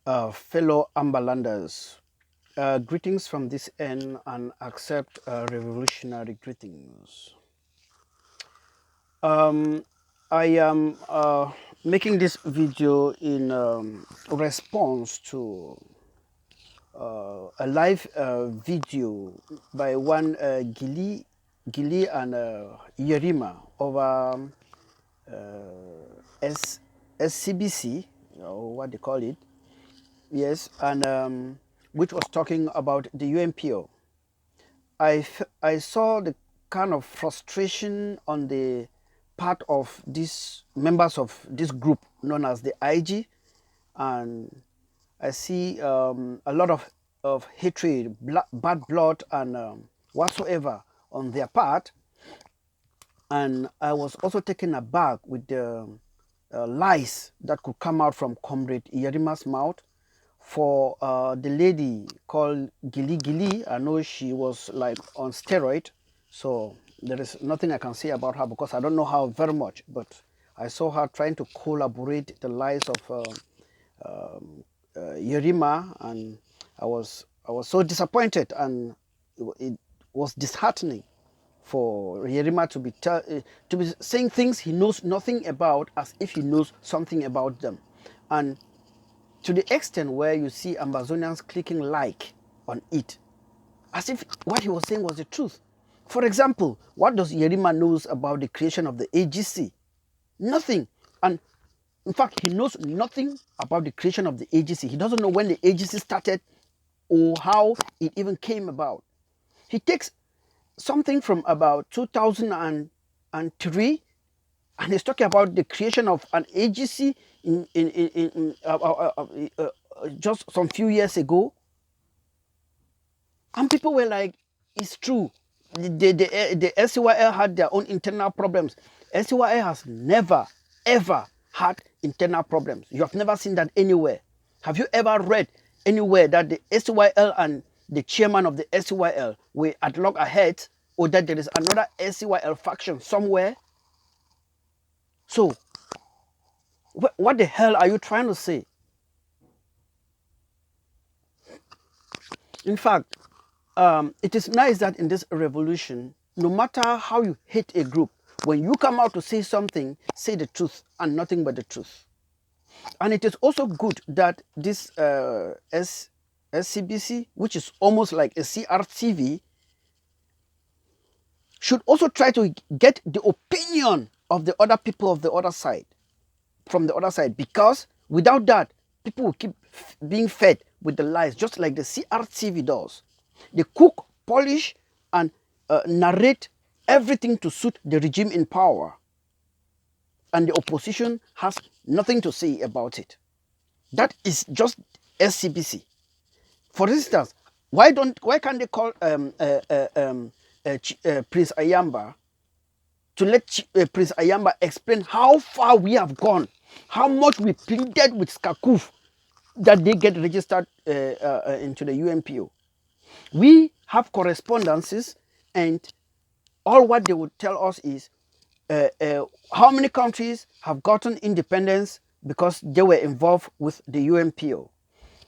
Fellow Amberlanders, greetings from this end and accept revolutionary greetings. I am making this video in response to a live video by one Gili and Yerima over SCBC, or what they call it. Yes, and which was talking about the UNPO. I saw the kind of frustration on the part of these members of this group known as the IG, and I see a lot of hatred, bad blood, and whatsoever on their part. And I was also taken aback with the lies that could come out from Comrade Yerima's mouth. For the lady called Gili Gili, I know she was like on steroid, so there is nothing I can say about her because I don't know her very much, but I saw her trying to collaborate the lies of Yerima, and I was so disappointed, and it was disheartening for Yerima to be saying things he knows nothing about as if he knows something about them, and to the extent where you see Amazonians clicking like on it, as if what he was saying was the truth. For example, what does Yerima knows about the creation of the AGC? Nothing. And in fact, he knows nothing about the creation of the AGC. He doesn't know when the AGC started or how it even came about. He takes something from about 2003 and he's talking about the creation of an AGC just some few years ago, and people were like, "It's true." The SCYL had their own internal problems. SCYL has never ever had internal problems. You have never seen that anywhere. Have you ever read anywhere that the SCYL and the chairman of the SCYL were at loggerheads, or that there is another SCYL faction somewhere? So, what the hell are you trying to say? In fact, it is nice that in this revolution, no matter how you hate a group, when you come out to say something, say the truth and nothing but the truth. And it is also good that this SCBC, which is almost like a CRTV, should also try to get the opinion of the other people of the other side, from the other side, because without that, people will keep being fed with the lies, just like the CRTV does. They cook, polish, and narrate everything to suit the regime in power, and the opposition has nothing to say about it. That is just SCBC. For instance, why can't they call Prince Ayamba to let Prince Ayamba explain how far we have gone, how much we pleaded with SCACUF that they get registered into the UNPO. We have correspondences, and all what they would tell us is how many countries have gotten independence because they were involved with the UNPO.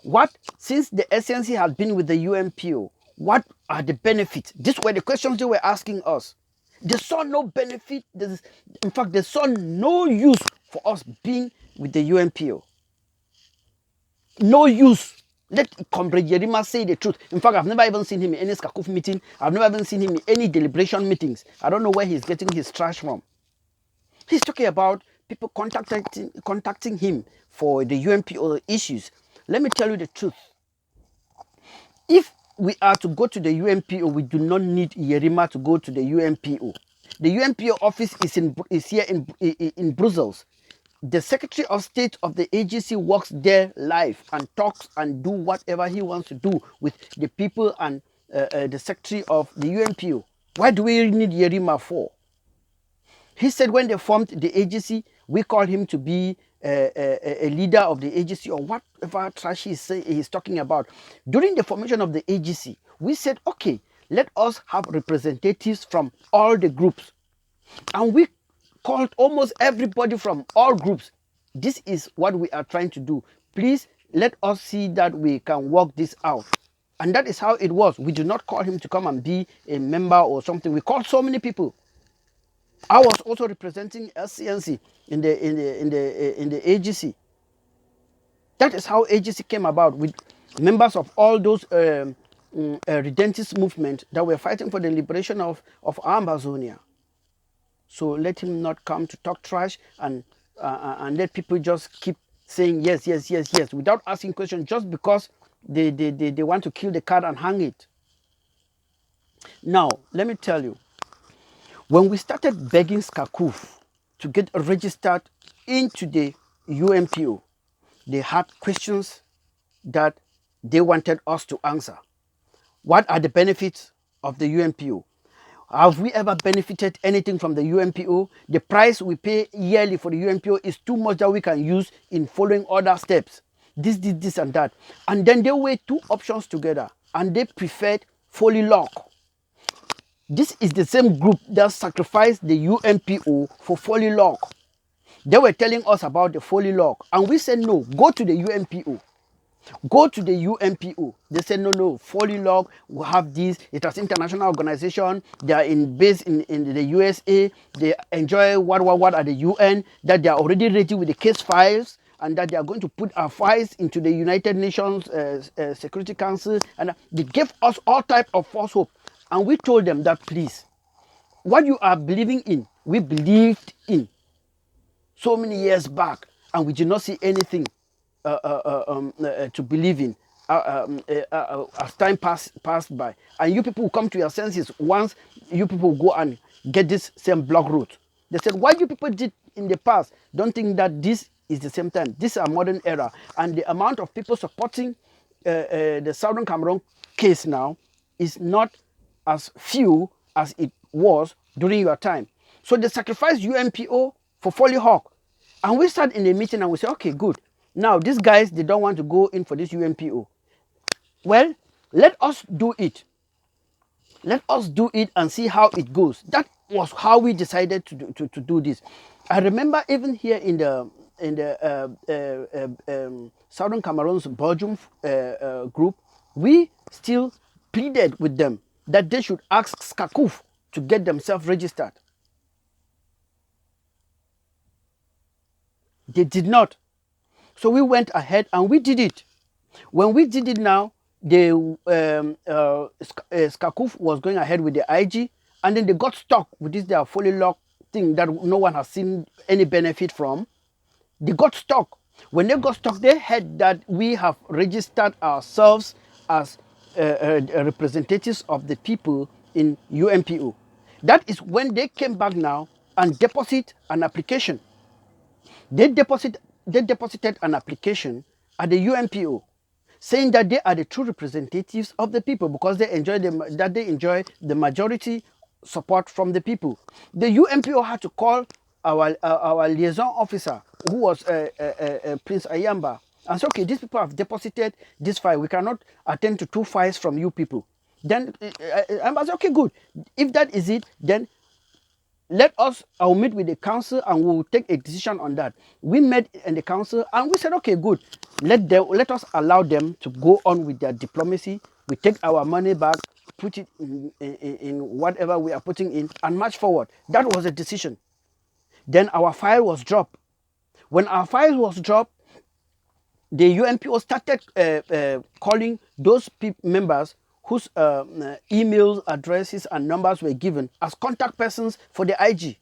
What, since the SNC had been with the UNPO, what are the benefits? These were the questions they were asking us. They saw no benefit. In fact, they saw no use for us being with the UNPO. No use. Let Comrade Yerima say the truth. In fact, I've never even seen him in any SCACUF meeting. I've never even seen him in any deliberation meetings. I don't know where he's getting his trash from. He's talking about people contacting him for the UNPO issues. Let me tell you the truth. If we are to go to the UNPO, we do not need Yerima to go to the UNPO. The UNPO office is here in Brussels. The Secretary of State of the AGC works there live and talks and do whatever he wants to do with the people and the Secretary of the UNPO. Why do we need Yerima for? He said when they formed the AGC, we called him to be a leader of the AGC, or whatever trash he's talking about. During the formation of the AGC, we said, okay, let us have representatives from all the groups. And we called almost everybody from all groups. This is what we are trying to do. Please let us see that we can work this out. And that is how it was. We did not call him to come and be a member or something. We called so many people. I was also representing SCNC in the AGC. That is how AGC came about, with members of all those redentist movement that were fighting for the liberation of Amazonia. So let him not come to talk trash and let people just keep saying yes, yes, yes, yes, without asking questions, just because they want to kill the cat and hang it. Now, let me tell you, when we started begging SCACUF to get registered into the UNPO, they had questions that they wanted us to answer. What are the benefits of the UNPO? Have we ever benefited anything from the UNPO? The price we pay yearly for the UNPO is too much that we can use in following other steps. This, and that. And then they weighed two options together and they preferred foly lock. This is the same group that sacrificed the UNPO for foly lock. They were telling us about the foly lock and we said no, go to the UNPO. Go to the UNPO. They said no, foly lock will have this. It is international organization. They are based in the USA. They enjoy what at the UN, that they are already ready with the case files, and that they are going to put our files into the United Nations Security Council. And they gave us all type of false hope. And we told them that, please, what you are believing in, we believed in so many years back, and we did not see anything to believe in as time passed by. And you people will come to your senses once you people go and get this same block route. They said, what you people did in the past, don't think that this is the same time. This is a modern era. And the amount of people supporting the Southern Cameroon case now is not as few as it was during your time. So they sacrificed UNPO for foly hawk. And we sat in a meeting and we said, okay, good. Now, these guys, they don't want to go in for this UNPO. Well, let us do it. Let us do it and see how it goes. That was how we decided to do this. I remember even here in the Southern Cameroon's Belgium group, we still pleaded with them that they should ask SCACUF to get themselves registered. They did not. So we went ahead and we did it. When we did it now, the SCACUF was going ahead with the IG, and then they got stuck with this their foly lock thing that no one has seen any benefit from. They got stuck. When they got stuck, they heard that we have registered ourselves as representatives of the people in UNPO. That is when they came back now and deposit an application. They deposited an application at the UNPO saying that they are the true representatives of the people because they enjoy the majority support from the people. The UNPO had to call our liaison officer, who was Prince Ayamba, and said, okay, these people have deposited this file. We cannot attend to 2 files from you people. Then Ayamba said, okay, good. If that is it, then I'll meet with the council and we'll take a decision on that. We met in the council and we said, okay, good. Let us allow them to go on with their diplomacy. We take our money back, put it in whatever we are putting in, and march forward. That was a decision. Then our file was dropped. When our file was dropped, the UNPO started calling those members whose emails, addresses, and numbers were given as contact persons for the IG.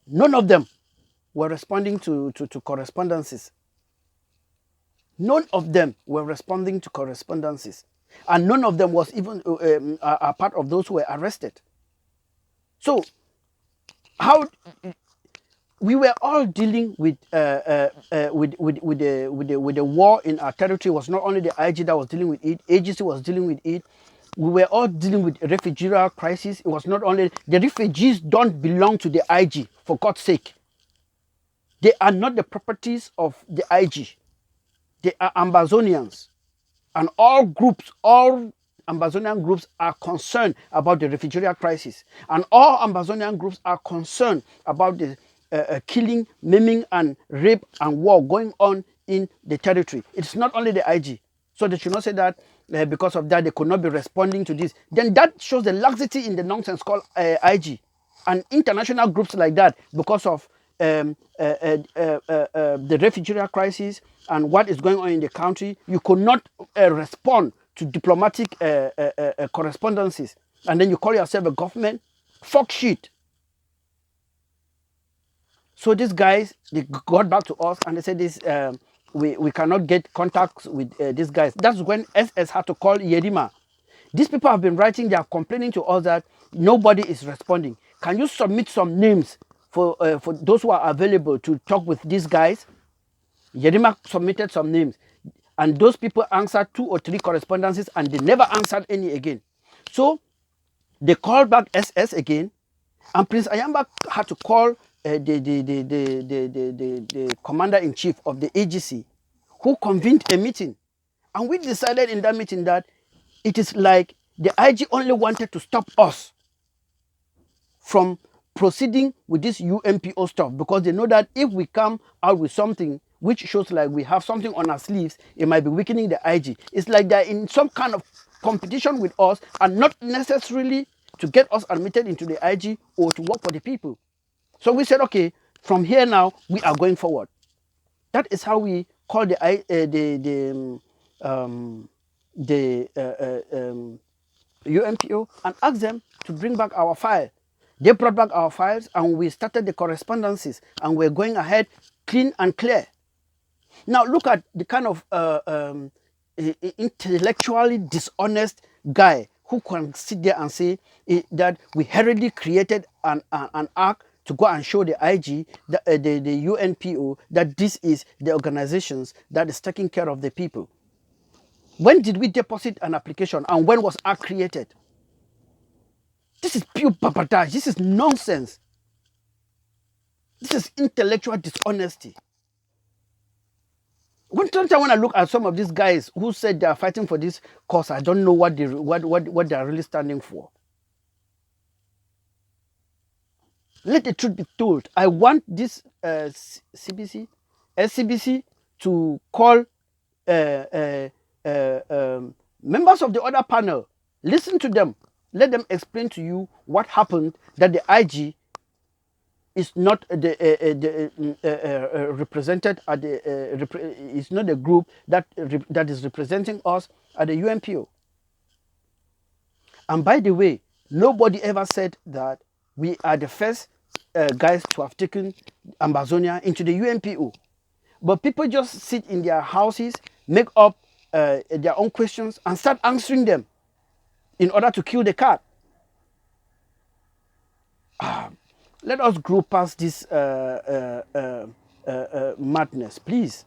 None of them were responding to correspondences. None of them were responding to correspondences. And none of them was even a part of those who were arrested. So, how we were all dealing with the war in our territory. It was not only the IG that was dealing with it, agency was dealing with it. We were all dealing with a refugee crisis. It was not only the refugees don't belong to the IG, for God's sake. They are not the properties of the IG. They are Amazonians. And all Amazonian groups are concerned about the refugee crisis. And all Amazonian groups are concerned about the killing, maiming, and rape and war going on in the territory. It's not only the IG. So they should not say that because of that they could not be responding to this. Then that shows the laxity in the nonsense called IG. And international groups like that, because of the refugee crisis and what is going on in the country, you could not respond to diplomatic correspondences. And then you call yourself a government? Fuck shit. So these guys, they got back to us and they said this, we cannot get contacts with these guys. That's when SS had to call Yerima. These people have been writing, they are complaining to us that nobody is responding. Can you submit some names for those who are available to talk with these guys? Yerima submitted some names. And those people answered 2 or 3 correspondences and they never answered any again. So they called back SS again. And Prince Ayamba had to call the commander-in-chief of the AGC, who convened a meeting. And we decided in that meeting that it is like the IG only wanted to stop us from proceeding with this UNPO stuff, because they know that if we come out with something which shows like we have something on our sleeves, it might be weakening the IG. It's like they're in some kind of competition with us and not necessarily to get us admitted into the IG or to work for the people. So we said, okay, from here now, we are going forward. That is how we call the UNPO and asked them to bring back our file. They brought back our files and we started the correspondences and we're going ahead clean and clear. Now look at the kind of intellectually dishonest guy who can sit there and say that we hurriedly created an act to go and show the IG, the UNPO, that this is the organizations that is taking care of the people. When did we deposit an application and when was act created? This is pure papatage. This is nonsense. This is intellectual dishonesty. When I look at some of these guys who said they are fighting for this cause, I don't know what they are really standing for. Let the truth be told. I want this SCBC to call members of the other panel. Listen to them. Let them explain to you what happened, that the IG is not represented at the is not a group that is representing us at the UNPO. And by the way, nobody ever said that we are the first guys to have taken Ambazonia into the UNPO. But people just sit in their houses, make up their own questions and start answering them in order to kill the cat. Let us grow past this madness, please.